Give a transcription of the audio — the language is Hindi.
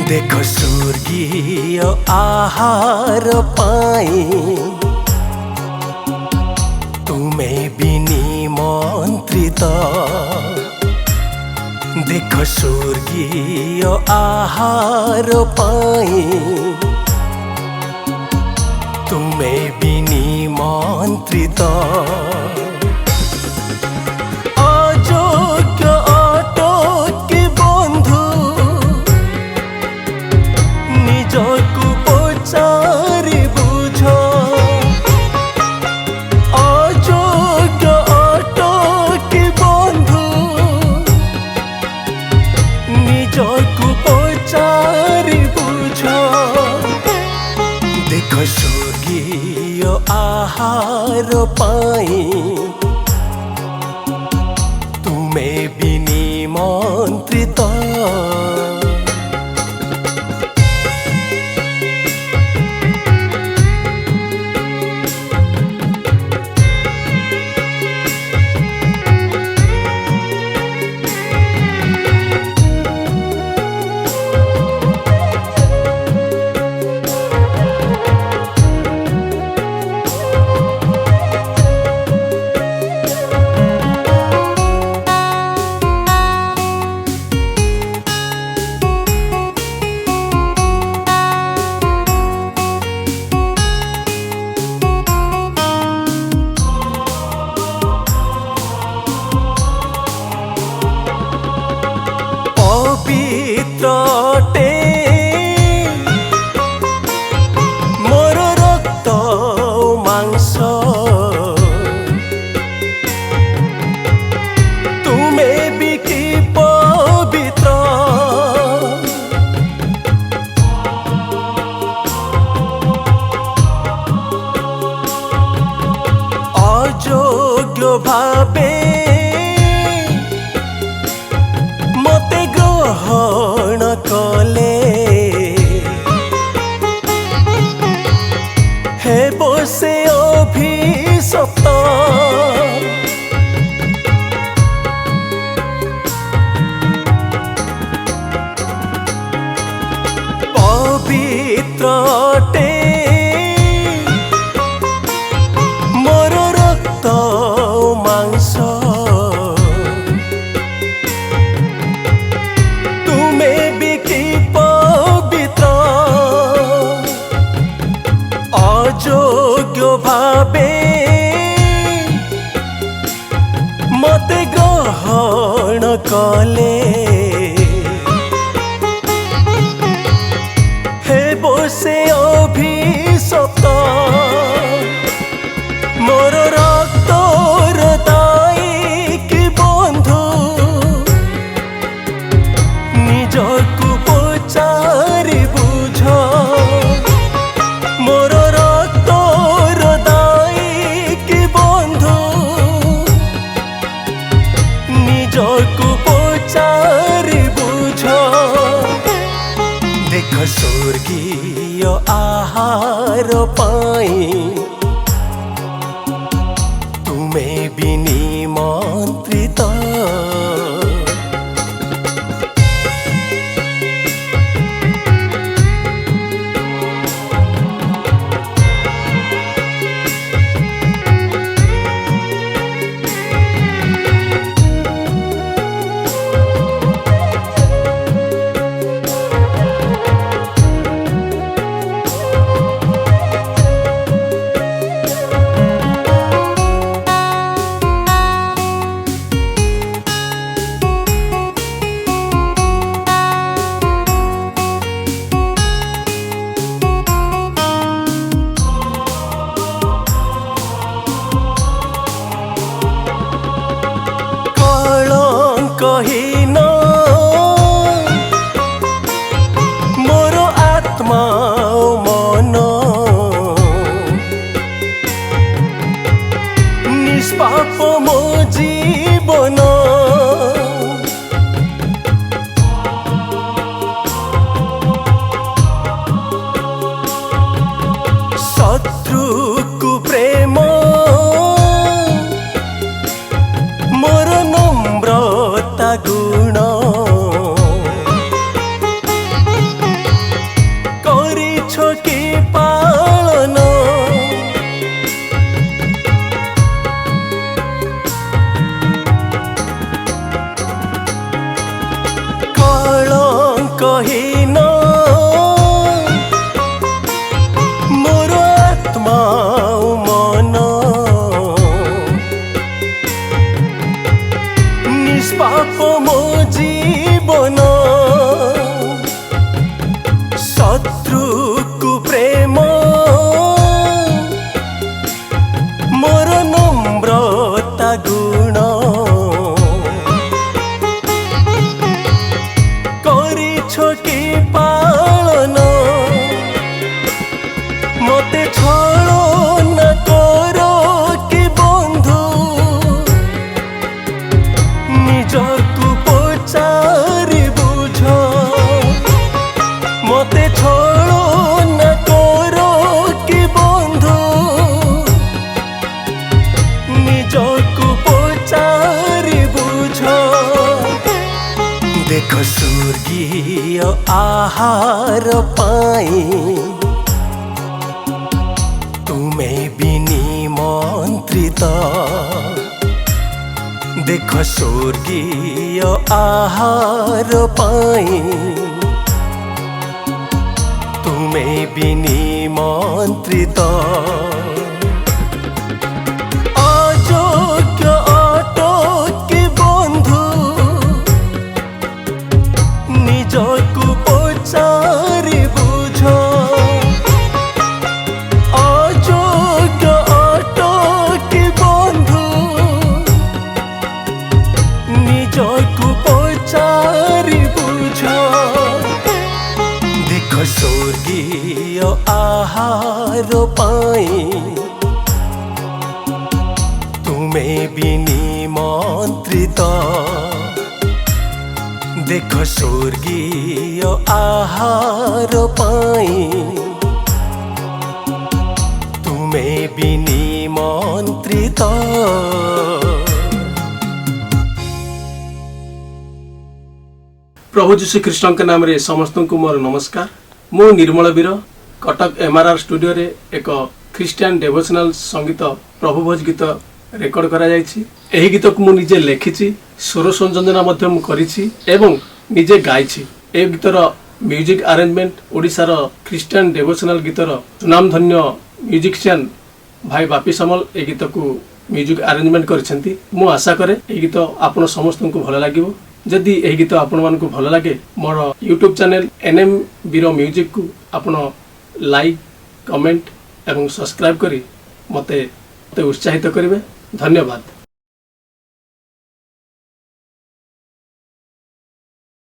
देख स्वर्गीय आहार पाई तुमे भी निमंत्रित। देख स्वर्गीय आहार पाई तुमे भी निमंत्रित। देख स्वर्गीय आहार पाई तुमे भी निमंत्रित। पवित्रटे मोर रक्त मांस तुमे भी कि पवित्र। अयोग्य भावे मते ग्रहण कले हे बसे अभिशप्त। पवित्रटे मोर रक्त मांस अयोग्य भावे मते ग्रहण कले हे बसे अभिशप्त। मोर रक्तर दायिकी बंधु निजकु पचारि बुझ। मोर रक्तर दायिकी बंधु निजकु पचारि बुझ। देख स्वर्गीय आहार पाई तुमे भी निमंत्रित। कहीन मोर आत्मा मन निष्पाप मो जीवन। शत्रु को प्रेम मोर नम्रता गु कहीन मोर आत्मा मन निष्पाप मो जीवन शत्रु को प्रेम मोर नम्रता गुण करिछो कि पालन मते छलो न करो कि बंधु निजकु पचारि बुझ मते छलो न करो कि बंधु निजकु पचारि बुझ देख स्वर्गीय आहार पाई तुमे भी निमंत्रित देख स्वर्गीय आहार पाई तुमे भी निमंत्रित अयोग्य अटो कि बंधु निजकु पचारि बुझ अयोग्य अटो कि बंधु निजकु पचारि बुझ देख स्वर्गीय आहार पाई तुमे भी निमंत्रित देख स्वर्गीय आहार पाई तुमे भी निमंत्रित। प्रभु जीशु ख्रीष्ट के नाम रे समस्त को मोर नमस्कार। मु निर्मल वीर कटक MRR स्टूडियो रे एक ख्रिस्टियन डेवोशनल संगीत प्रभु भोज गीत रेकर्ड करा जायछि। एही गीत को मु निजे लेखिछि, स्वर संयोजन मध्य मु करिछि एवं निजे गाइछि। ए गीतर म्यूजिक अरेंजमेंट ओडिसा रो ख्रिस्टियन डेवोशनल गीतर सुनामधन्य म्यूजिशियन भाई बापी समल ए गीत को म्यूजिक अरेंजमेंट करिसेंती। मु आशा करे ए गीत आपन समस्त को भल लागिवो। जदि एही गीत आपण मानकु भल लागे मोर यूट्यूब चैनल NM वीर म्यूजिक को आपण लाइक कमेंट एवं सब्सक्राइब करी मते उत्साहित करिवे। धन्यवाद।